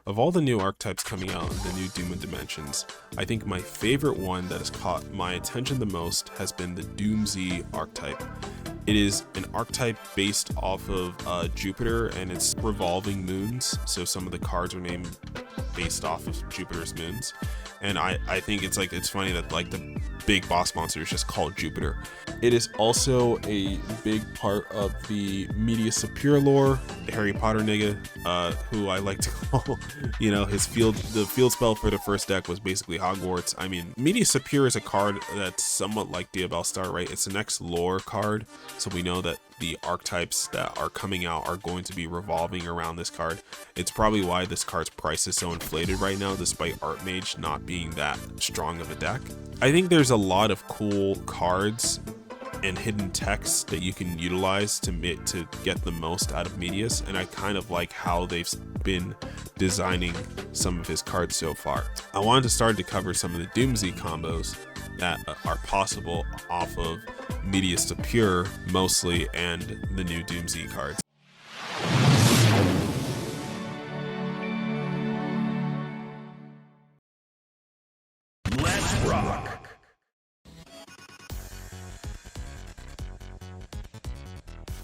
Of all the new archetypes coming out in the new Doom and Dimensions, I think my favorite one that has caught my attention the most has been the DoomZ archetype. It is an archetype based off of Jupiter and its revolving moons, so some of the cards are named based off of Jupiter's moons. And I think it's funny that like the big boss monster is just called Jupiter. It is also a big part of the Medius lore, the Harry Potter nigga, who I like to call, his the field spell for the first deck was basically Hogwarts. I mean, Medius is a card that's somewhat like Diabell Star, right? It's the next lore card, so we know that the archetypes that are coming out are going to be revolving around this card. It's probably why this card's price is so inflated right now, despite Artmage not being that strong of a deck. I think there's a lot of cool cards and hidden texts that you can utilize to get the most out of Medius, and I kind of like how they've been designing some of his cards so far. I wanted to start to cover some of the DoomZ combos that are possible off of Medius to Pure mostly, and the new DoomZ cards. Let's rock!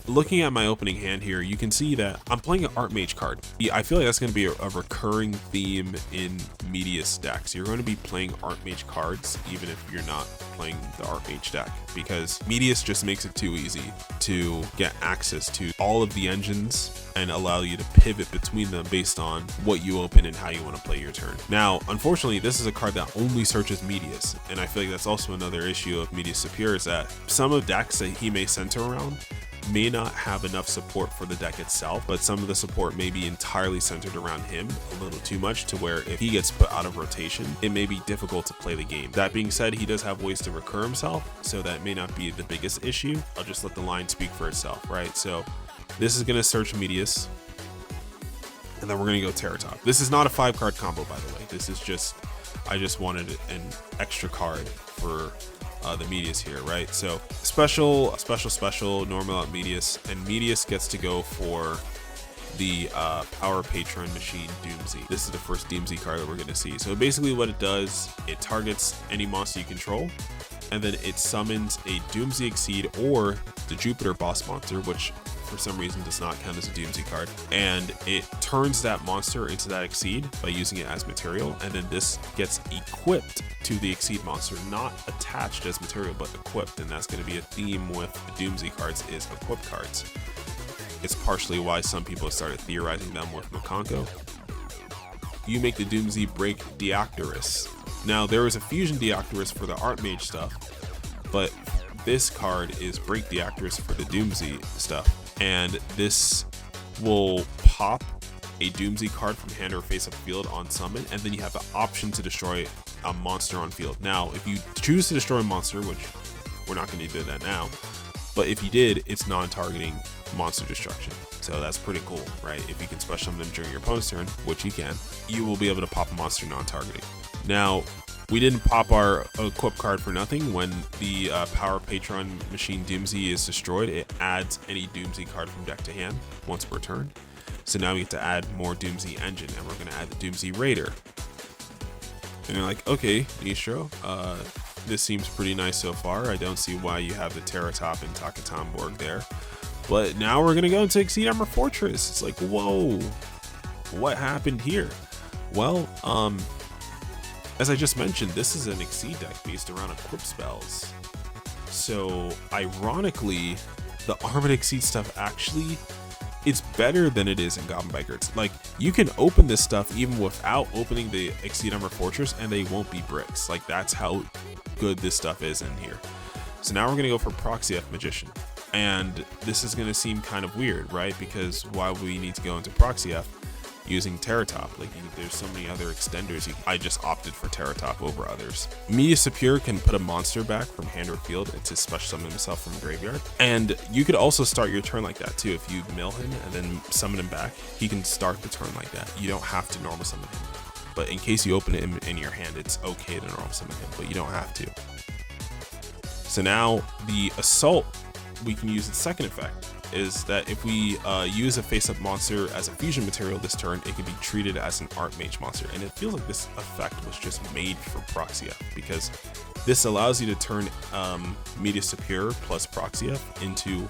Looking at my opening hand here, you can see that I'm playing an Artmage card. I feel like that's going to be a recurring theme in Medius decks. You're going to be playing Artmage cards even if you're not playing the Artmage deck, because Medius just makes it too easy to get access to all of the engines and allow you to pivot between them based on what you open and how you want to play your turn. Now, unfortunately, this is a card that only searches Medius, and I feel like that's also another issue of Medius Superior, is that some of decks that he may center around may not have enough support for the deck itself, but some of the support may be entirely centered around him a little too much, to where if he gets put out of rotation, it may be difficult to play the game. That being said, he does have ways to recur himself, so that may not be the biggest issue. I'll just let the line speak for itself, right? So this is going to search Medius, and then we're going to go Terrortop. This is not a 5-card combo, by the way. This is just, I just wanted an extra card for the Medius here, right? So special, normal out Medius, and Medius gets to go for the Power Patron Machine DoomZ. This is the first DoomZ card that we're going to see. So basically what it does, it targets any monster you control, and then it summons a DoomZ Exceed or the Jupiter boss monster, which for some reason does not count as a DoomZ card, and it turns that monster into that Exceed by using it as material, and then this gets equipped to the Exceed monster, not attached as material but equipped. And that's going to be a theme with the DoomZ cards, is equipped cards. It's partially why some people have started theorizing them with Makonko. You make the DoomZ break Deactorus. Now, there is a fusion Deactorus for the Artmage stuff, but this card is break Deactorus for the DoomZ stuff, and this will pop a DoomZ card from hand or face up field on summon, and then you have the option to destroy a monster on field. Now, if you choose to destroy a monster, which we're not going to do that now, but if you did, it's non-targeting monster destruction. So that's pretty cool, right? If you can special summon them during your opponent's turn, which you can, you will be able to pop a monster non-targeting. Now, we didn't pop our equip card for nothing. When the Power Patron Machine DoomZ is destroyed, it adds any DoomZ card from deck to hand once per turn. So now we get to add more DoomZ Engine, and we're going to add the DoomZ Raider. And you're like, okay, Nistro, this seems pretty nice so far. I don't see why you have the Terrortop and Takatamborg there. But now we're going to go into Exceed Armor Fortress. It's like, whoa, what happened here? Well, as I just mentioned, this is an Exceed deck based around equip spells. So ironically, the Armored Exceed stuff actually, it's better than it is in Goblin Biker. Like, you can open this stuff even without opening the Exceed Armor Fortress, and they won't be bricks. Like, that's how good this stuff is in here. So now we're going to go for Proxy F Magician. And this is going to seem kind of weird, right? Because why would we need to go into Proxy F using Terrortop? Like, there's so many other extenders. I just opted for Terrortop over others. Medius Superior can put a monster back from hand or field and to special summon himself from graveyard. And you could also start your turn like that too. If you mill him and then summon him back, he can start the turn like that. You don't have to normal summon him. But in case you open it in your hand, it's okay to normal summon him, but you don't have to. So now the Assault, we can use its second effect. is that if we use a face-up monster as a fusion material this turn, it can be treated as an Artmage monster. And it feels like this effect was just made for Proxia, because this allows you to turn Medius Superior plus Proxia into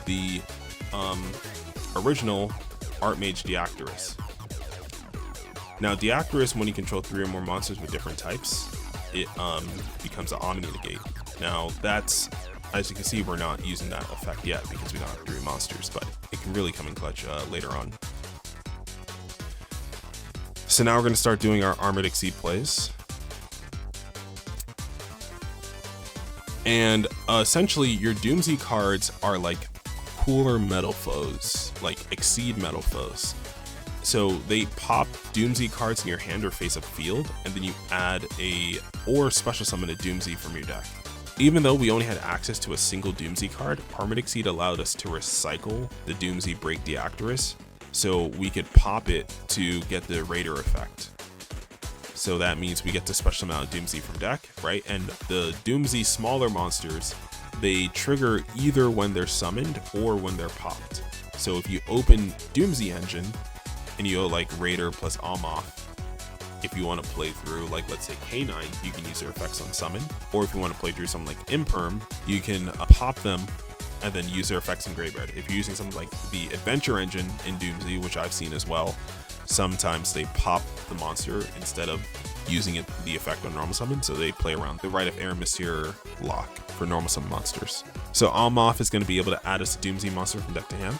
the original Artmage Deactorus. Now Deactorus, when you control 3 or more monsters with different types, it becomes an Omni Negate. Now that's, as you can see, we're not using that effect yet because we don't have 3 monsters, but it can really come in clutch later on. So now we're going to start doing our Armored Exceed plays. And essentially your DoomZ cards are like cooler metal foes, like Exceed metal foes. So they pop DoomZ cards in your hand or face-up field, and then you add or special summon a DoomZ from your deck. Even though we only had access to a single DoomZ card, Armored Exceed allowed us to recycle the DoomZ Break Deactorus, so we could pop it to get the Raider effect. So that means we get to special summon out DoomZ from deck, right? And the DoomZ smaller monsters, they trigger either when they're summoned or when they're popped. So if you open DoomZ Engine, and you go like Raider plus Almoth, if you want to play through, like, let's say K9, you can use their effects on summon. Or if you want to play through something like Imperm, you can pop them and then use their effects in Graveyard. If you're using something like the Adventure Engine in DoomZ, which I've seen as well, sometimes they pop the monster instead of using the effect on normal summon, so they play around the Rite of Aramis lock for normal summon monsters. So Almoth is going to be able to add us a DoomZ monster from deck to hand.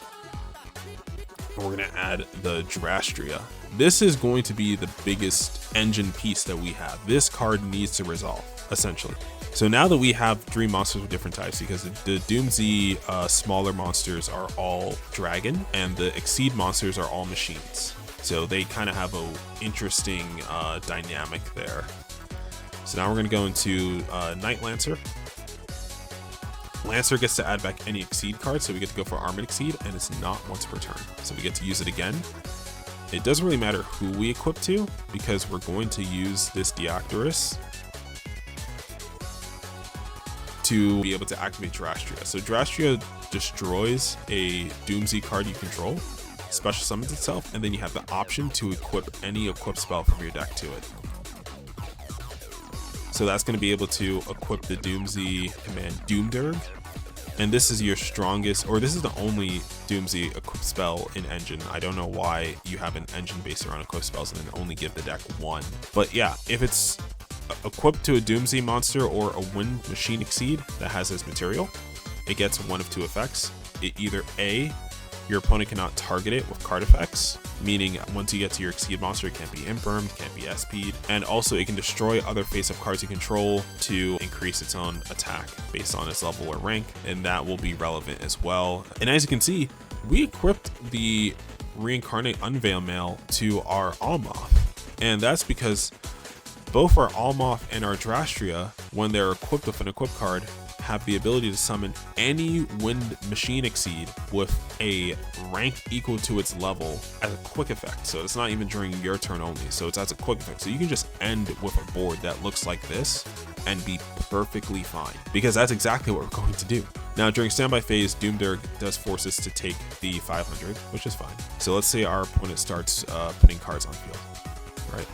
And we're going to add the Drastria. This is going to be the biggest engine piece that we have. This card needs to resolve, essentially. So now that we have 3 monsters with different types, because the DoomZ smaller monsters are all dragon, and the Exceed monsters are all machines. So they kind of have an interesting dynamic there. So now we're going to go into Night Lancer. Lancer gets to add back any Exceed card, so we get to go for Armored Exceed, and it's not once per turn. So we get to use it again. It doesn't really matter who we equip to, because we're going to use this Deactorus to be able to activate Drastria. So Drastria destroys a DoomZ card you control, special summons itself, and then you have the option to equip any equip spell from your deck to it. So that's going to be able to equip the DoomZ command Doomderg. And this is your strongest, or this is the only DoomZ equip spell in Engine. I don't know why you have an engine based around equip spells and then only give the deck 1. But yeah, if it's equipped to a DoomZ monster or a Wind Machine Exceed that has this material, it gets one of 2 effects. It either A, your opponent cannot target it with card effects, meaning once you get to your Exceed monster, it can't be Imperm, can't be SP'd, and also it can destroy other face-up cards you control to increase its own attack based on its level or rank, and that will be relevant as well. And as you can see, we equipped the Reincarnate Unveil Mail to our Almoth, and that's because both our Almoth and our Drastria, when they're equipped with an equip card, have the ability to summon any Wind Machine Exceed with a rank equal to its level as a quick effect. So it's not even during your turn only, so it's as a quick effect. So you can just end with a board that looks like this and be perfectly fine, because that's exactly what we're going to do. Now during standby phase, Doomderg does force us to take the 500, which is fine. So let's say our opponent starts putting cards on field, right?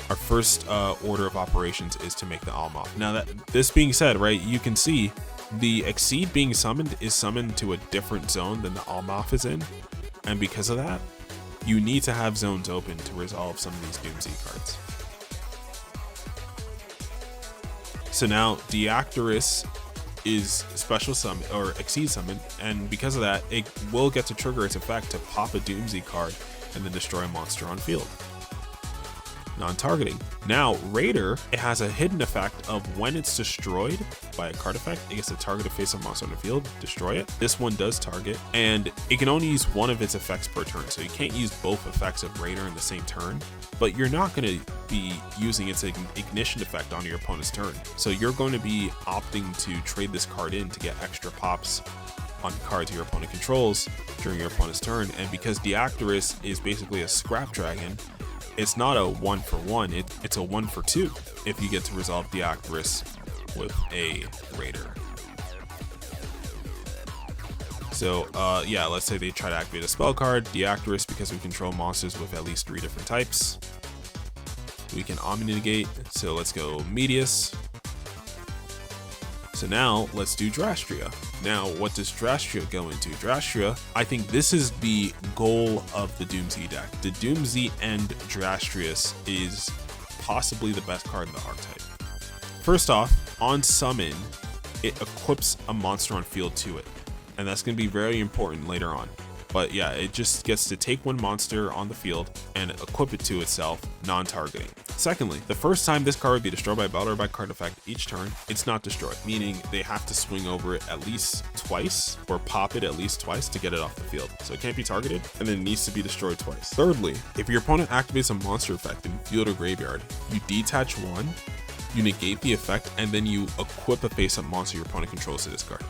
Our first order of operations is to make the Almoth. Now this being said, right, you can see the Exceed being summoned is summoned to a different zone than the Almoth is in. And because of that, you need to have zones open to resolve some of these DoomZ cards. So now Deactorus is special summon or Exceed summon, and because of that, it will get to trigger its effect to pop a DoomZ card and then destroy a monster on field. Non-targeting. Now Raider, it has a hidden effect of when it's destroyed by a card effect, it gets to target a face-up monster on the field, destroy it. This one does target, and it can only use one of its effects per turn, so you can't use both effects of Raider in the same turn, but you're not going to be using its ignition effect on your opponent's turn. So you're going to be opting to trade this card in to get extra pops on cards your opponent controls during your opponent's turn. And because Deactorus is basically a scrap dragon, it's not a 1-for-1, it's a 1-for-2 if you get to resolve Deactorus with a Raider. So yeah, let's say they try to activate a spell card, Deactivate, because we control monsters with at least 3 different types. We can Omni-Negate, so let's go Medius. So now let's do Drastria. Now, what does Drastria go into? Drastria, I think this is the goal of the DoomZ deck. The DoomZ and Drastrius is possibly the best card in the archetype. First off, on summon, it equips a monster on field to it, and that's going to be very important later on. But yeah, it just gets to take one monster on the field and equip it to itself, non-targeting. Secondly, the first time this card would be destroyed by a battle or by card effect each turn, it's not destroyed, meaning they have to swing over it at least twice or pop it at least twice to get it off the field. So it can't be targeted, and then it needs to be destroyed twice. Thirdly, if your opponent activates a monster effect in field or graveyard, you detach one, you negate the effect, and then you equip a face-up monster your opponent controls to this card.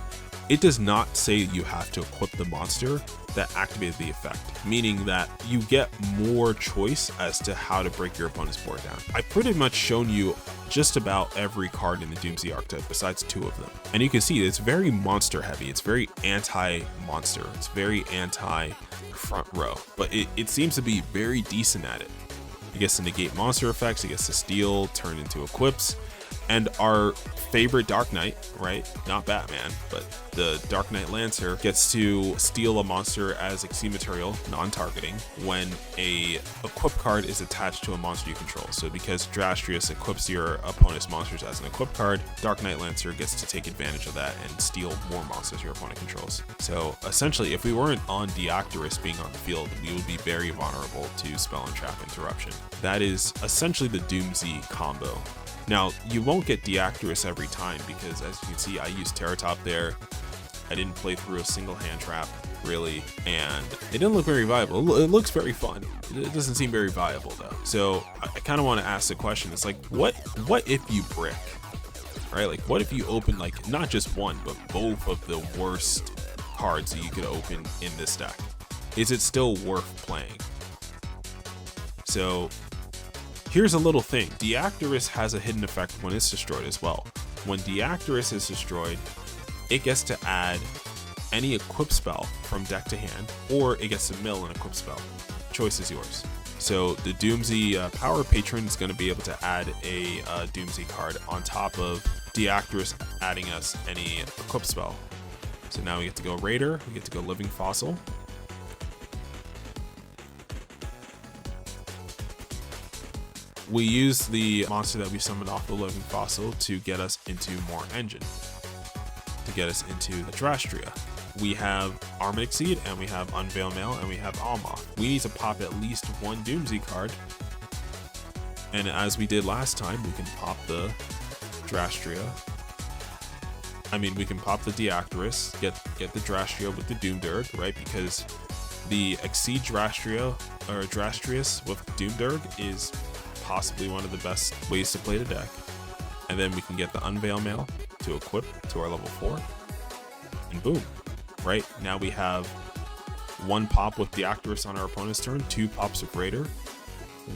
It does not say you have to equip the monster that activated the effect, meaning that you get more choice as to how to break your opponent's board down. I've pretty much shown you just about every card in the DoomZ archetype besides 2 of them. And you can see it's very monster heavy. It's very anti-monster. It's very anti-front row, but it seems to be very decent at it. It gets to negate monster effects, it gets to steal, turn into equips, and our favorite Dark Knight, right? Not Batman, but the Dark Knight Lancer gets to steal a monster as Exceed material, non-targeting, when a equip card is attached to a monster you control. So because Drastrius equips your opponent's monsters as an equip card, Dark Knight Lancer gets to take advantage of that and steal more monsters your opponent controls. So essentially, if we weren't on Deactivate being on the field, we would be very vulnerable to Spell and Trap Interruption. That is essentially the DoomZ combo. Now, you won't get Deactivate every time because, as you can see, I used Terrortop there. I didn't play through a single hand trap, really, and it didn't look very viable. It looks very fun. It doesn't seem very viable, though. So I kind of want to ask the question. It's like, what if you brick, right? Like, what if you open, like, not just one, but both of the worst cards that you could open in this deck? Is it still worth playing? So here's a little thing. Deactivate has a hidden effect when it's destroyed as well. When Deactivate is destroyed, it gets to add any equip spell from deck to hand, or it gets to mill an equip spell. Choice is yours. So the DoomZ Power Patron is going to be able to add a DoomZ card on top of Deactivate adding us any equip spell. So now we get to go Raider, we get to go Living Fossil. We use the monster that we summoned off the Living Fossil to get us into more engine, to get us into the Drastria. We have Arm Exceed, and we have Unveil Mail, and we have Almoth. We need to pop at least one DoomZ card, and as we did last time, we can pop the Drastria. I mean, we can pop the Deactivate, get the Drastria with the Doomdirg, right? Because the Exceed Drastria, or Drastrius with Doomdirg is possibly one of the best ways to play the deck. And then we can get the Unveil Mail to equip to our level 4, and boom, right? Now we have 1 pop with Deactivate on our opponent's turn, 2 pops with Raider,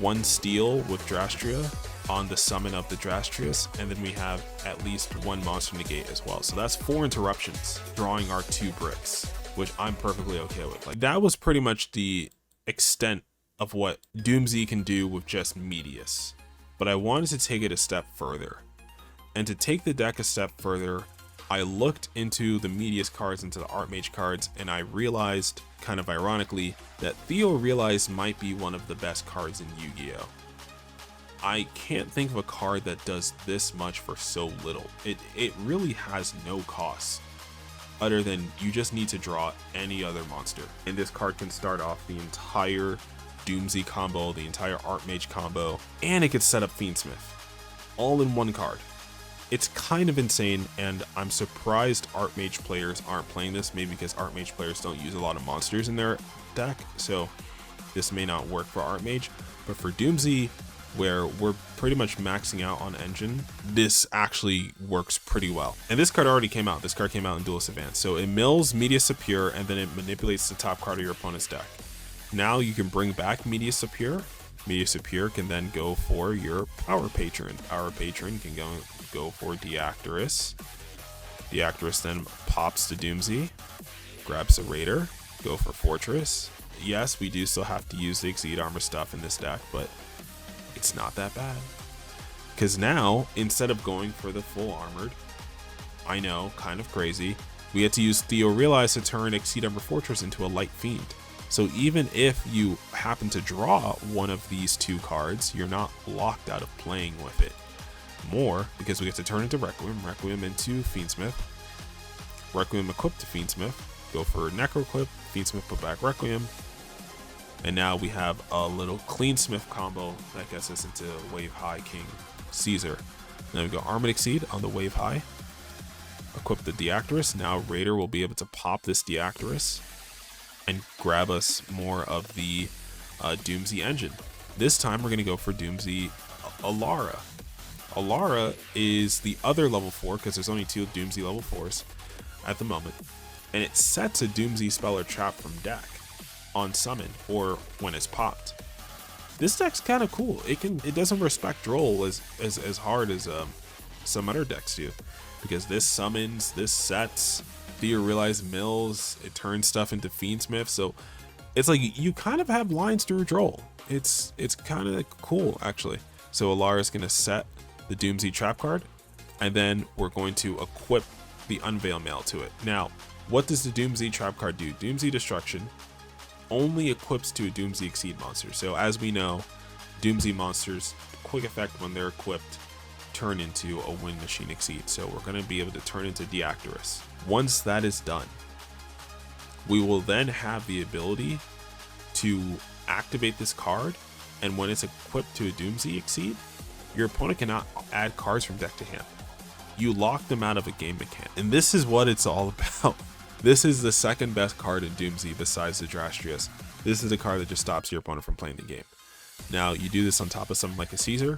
1 steal with Drastria on the summon of the Drastrius, and then we have at least 1 monster negate as well. So that's 4 interruptions, drawing our 2 bricks, which I'm perfectly okay with. Like, that was pretty much the extent of what DoomZ can do with just Medius. But I wanted to take it a step further. And to take the deck a step further, I looked into the Medius cards, into the Artmage cards, and I realized, kind of ironically, that Theorealize might be one of the best cards in Yu-Gi-Oh! I can't think of a card that does this much for so little. It really has no cost, other than you just need to draw any other monster. And this card can start off the entire DoomZ combo, the entire Artmage combo, and it could set up Fiendsmith all in 1 card. It's kind of insane, and I'm surprised Artmage players aren't playing this, maybe because Artmage players don't use a lot of monsters in their deck, so this may not work for Artmage. But for DoomZ, where we're pretty much maxing out on engine, this actually works pretty well. And this card already came out. This card came out in Duelist Advance. So it mills Medius Superior, and then it manipulates the top card of your opponent's deck. Now you can bring back Medius Superior. Medius Superior can then go for your Power Patron. Power Patron can go for Deactivate. Deactivate then pops to DoomZ. grabs a Raider, go for Fortress. Yes, we do still have to use the Exceed Armor stuff in this deck, but it's not that bad. Because now, instead of going for the full armored, I know, kind of crazy, we had to use Theorealize to turn Exceed Armor Fortress into a Light Fiend. So even if you happen to draw one of these two cards, you're not locked out of playing with it more, because we get to turn into Requiem, Requiem into Fiendsmith, Requiem equipped to Fiendsmith, go for Necro equip, Fiendsmith put back Requiem, and now we have a little Cleansmith combo that gets us into Wave High King Caesar. Then we go Armored Exceed on the Wave High, equip the Deactorus. Now Raider will be able to pop this Deactorus and grab us more of the DoomZ engine. This time we're going to go for DoomZ Elara. Elara is the other level 4, because there's only 2 DoomZ level 4s at the moment, and it sets a DoomZ spell or trap from deck on summon or when it's popped. This deck's kind of cool. It doesn't respect roll as hard as some other decks do, because this summons, this sets, Theorealize mills, it turns stuff into Fiendsmith, so it's like you kind of have lines to roll. It's kind of cool actually. So Elara is going to set the DoomZ trap card, and then we're going to equip the Unveil Mail to it. Now, what does the DoomZ trap card do? DoomZ Destruction only equips to a DoomZ Exceed monster. So as we know, DoomZ monsters, quick effect when they're equipped, turn into a Wind Machine Exceed. So we're going to be able to turn into Deactorus. Once that is done, we will then have the ability to activate this card, and when it's equipped to a DoomZ Exceed, your opponent cannot add cards from deck to hand. You lock them out of a game mechanic, and this is what it's all about. This is the second best card in DoomZ besides the Drastrius. This is the card that just stops your opponent from playing the game. Now, you do this on top of something like a Caesar,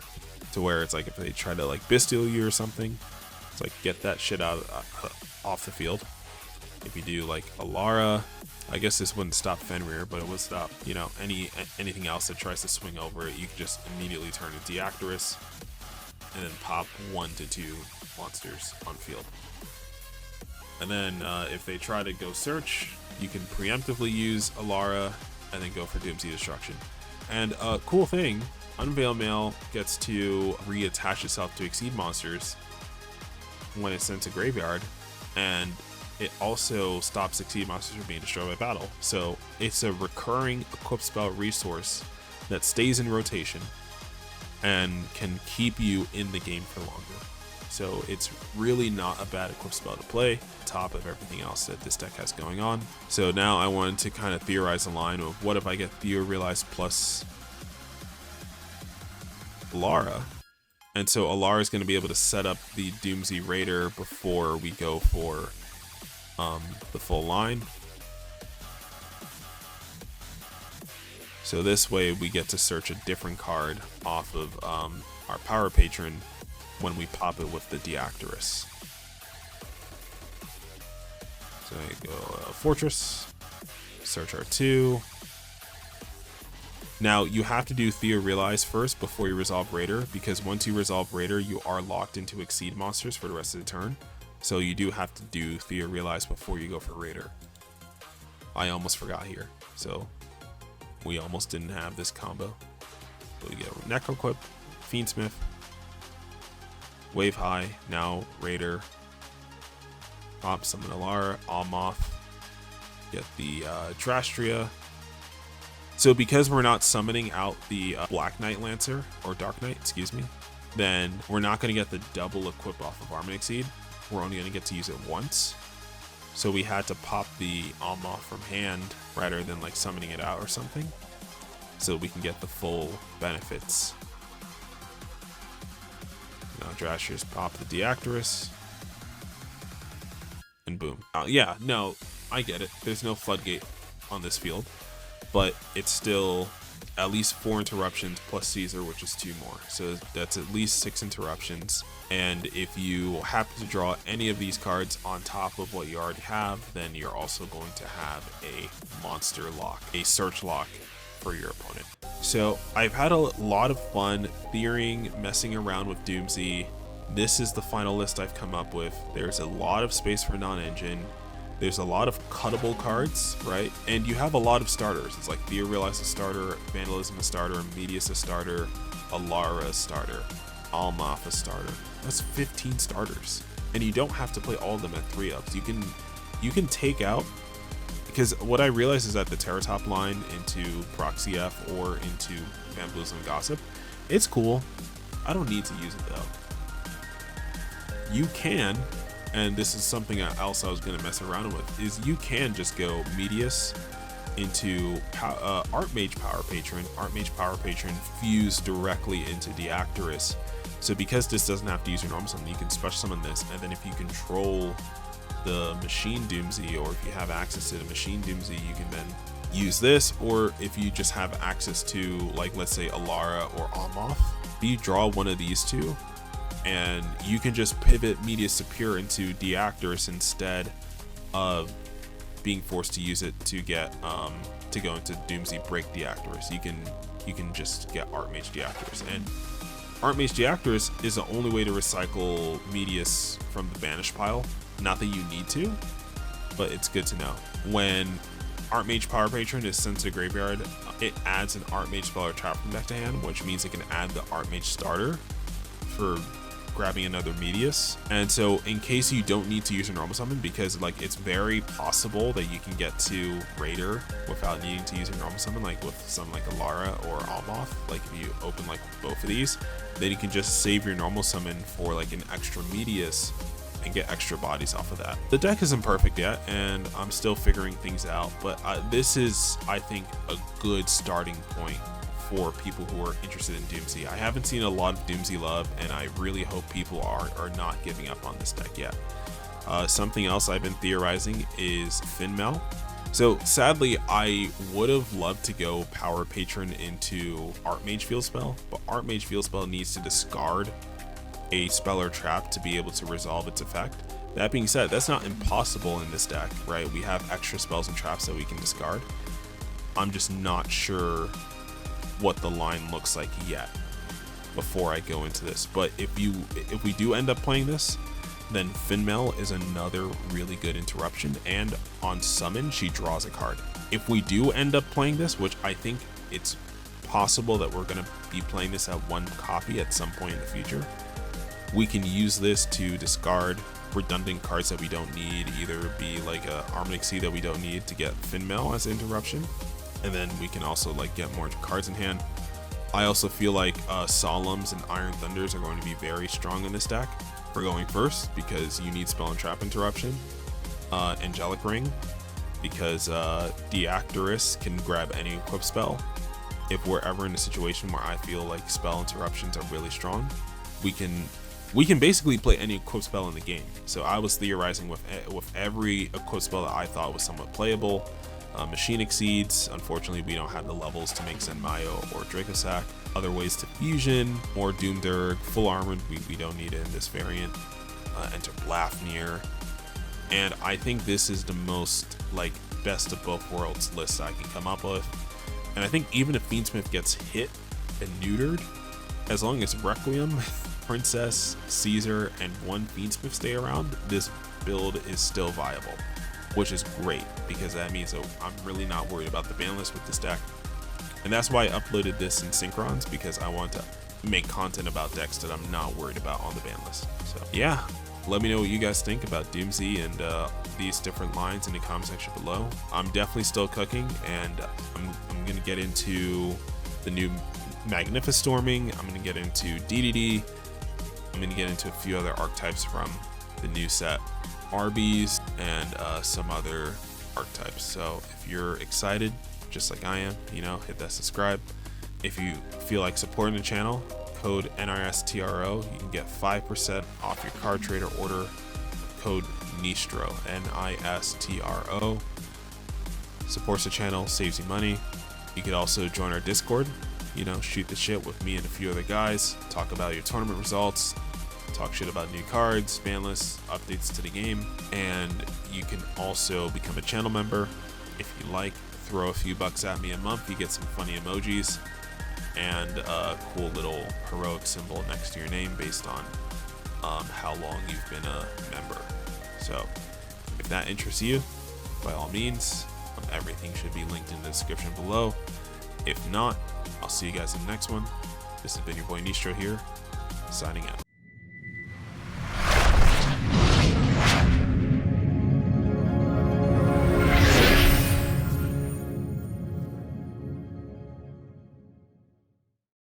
to where it's like if they try to like Bastille you or something, it's like get that shit out off the field. If you do like Elara, I guess this wouldn't stop Fenrir, but it would stop, you know, anything else that tries to swing over it. You can just immediately turn a Deactorus and then pop 1 to 2 monsters on field. And then if they try to go search, you can preemptively use Elara and then go for DoomZ Destruction. And a cool thing, Unveil Mail gets to reattach itself to Exceed monsters when it's sent to graveyard, and it also stops Exceed monsters from being destroyed by battle. So it's a recurring equip spell resource that stays in rotation and can keep you in the game for longer. So it's really not a bad equip spell to play, on top of everything else that this deck has going on. So now I wanted to kind of theorize a line of what if I get Theorealize plus Elara. And so Elara is going to be able to set up the DoomZ Raider before we go for the full line. So this way we get to search a different card off of our Power Patron when we pop it with the Deactorus. So I go Fortress, search R2. Now you have to do Theorealize first before you resolve Raider, because once you resolve Raider, you are locked into Exceed monsters for the rest of the turn. So you do have to do Theorealize before you go for Raider. I almost forgot here, so we almost didn't have this combo. But we get Necro Equip, Fiendsmith, Wave High, now Raider, pop summon Elara, Almoth, get the Drastria. So because we're not summoning out the Black Knight Lancer, or Dark Knight, excuse me, then we're not going to get the double equip off of Armored Exceed. We're only going to get to use it once. So we had to pop the Almoth from hand rather than like summoning it out or something, so we can get the full benefits. Now Drastrius pop the Deactorus, and boom. Yeah, no, I get it. There's no floodgate on this field, but it's still at least 4 interruptions plus Caesar, which is 2 more. So that's at least 6 interruptions. And if you happen to draw any of these cards on top of what you already have, then you're also going to have a monster lock, a search lock for your opponent. So I've had a lot of fun theorying, messing around with DoomZ. This is the final list I've come up with. There's a lot of space for non-engine. There's a lot of cuttable cards, right? And you have a lot of starters. It's like Theorealize a starter, Vandalism a starter, Medius a starter, Elara a starter, Almaf a starter. That's 15 starters. And you don't have to play all of them at 3-ups. You can take out, because what I realized is that the Terrortop line into Proxy F or into Vandalism and Gossip, it's cool. I don't need to use it though. You can, and this is something else I was going to mess around with, is you can just go Medius into Artmage Power Patron fuse directly into Deactorus. So because this doesn't have to use your normal summon, you can special summon this, and then if you control the Machine DoomZ, or if you have access to the Machine DoomZ, you can then use this. Or if you just have access to, like, let's say Elara or Almaf, you draw one of these two, and you can just pivot Medius Superior into Deactorus instead of being forced to use it to get to go into DoomZ Break Deactorus. You can just get Artmage Deactorus, and Artmage Deactorus is the only way to recycle Medius from the banish pile. Not that you need to, but it's good to know. When Artmage Power Patron is sent to the graveyard, it adds an Artmage spell or trap from deck to hand, which means it can add the Artmage starter for grabbing another Medius. And so in case you don't need to use a normal summon, because like it's very possible that you can get to Raider without needing to use a normal summon, like with something like Elara or Almoth, like if you open like both of these, then you can just save your normal summon for like an extra Medius and get extra bodies off of that. The deck isn't perfect yet, and I'm still figuring things out, but this is, I think, a good starting point for people who are interested in DoomZ. I haven't seen a lot of DoomZ love, and I really hope people are not giving up on this deck yet. Something else I've been theorizing is Finmel. So sadly, I would have loved to go Power Patron into Artmage Field Spell, but Artmage Field Spell needs to discard a spell or trap to be able to resolve its effect. That being said, that's not impossible in this deck, right? We have extra spells and traps that we can discard. I'm just not sure what the line looks like yet before I go into this. But if we do end up playing this, then Finmel is another really good interruption, and on summon she draws a card. If we do end up playing this, which I think it's possible that we're going to be playing this at one copy at some point in the future, we can use this to discard redundant cards that we don't need, either be like a Armenic Sea that we don't need to get Finmel as interruption, and then we can also like get more cards in hand. I also feel like Solemns and Iron Thunders are going to be very strong in this deck. We're going first because you need spell and trap interruption. Angelic Ring, because Deactorus can grab any equip spell. If we're ever in a situation where I feel like spell interruptions are really strong, we can basically play any equip spell in the game. So I was theorizing with every equip spell that I thought was somewhat playable. Machine Exceeds, unfortunately we don't have the levels to make Zenmayo or Dracosac. Other ways to fusion, more Doomdirk, full armored, we don't need it in this variant. Enter Blafnir. And I think this is the most like best of both worlds list I can come up with. And I think even if Fiendsmith gets hit and neutered, as long as Requiem, Princess, Caesar, and one Fiendsmith stay around, this build is still viable, which is great because that means that I'm really not worried about the ban list with this deck. And that's why I uploaded this in Synchrons, because I want to make content about decks that I'm not worried about on the ban list. So yeah, let me know what you guys think about DoomZ and these different lines in the comment section below. I'm definitely still cooking, and I'm going to get into the new Magnificestorming. I'm going to get into DDD. I'm going to get into a few other archetypes from the new set, Arby's, and some other archetypes. So if you're excited, just like I am, hit that subscribe. If you feel like supporting the channel, code NISTRO, you can get 5% off your card trader order. Code Nistro, NISTRO. Supports the channel, saves you money. You could also join our Discord, shoot the shit with me and a few other guys, talk about your tournament results, talk shit about new cards, ban lists, updates to the game. And you can also become a channel member if you like. Throw a few bucks at me a month, you get some funny emojis and a cool little heroic symbol next to your name based on how long you've been a member. So If that interests you, by all means, everything should be linked in the description below. If not, I'll see you guys in the next one. This has been your boy Nistro here, signing out.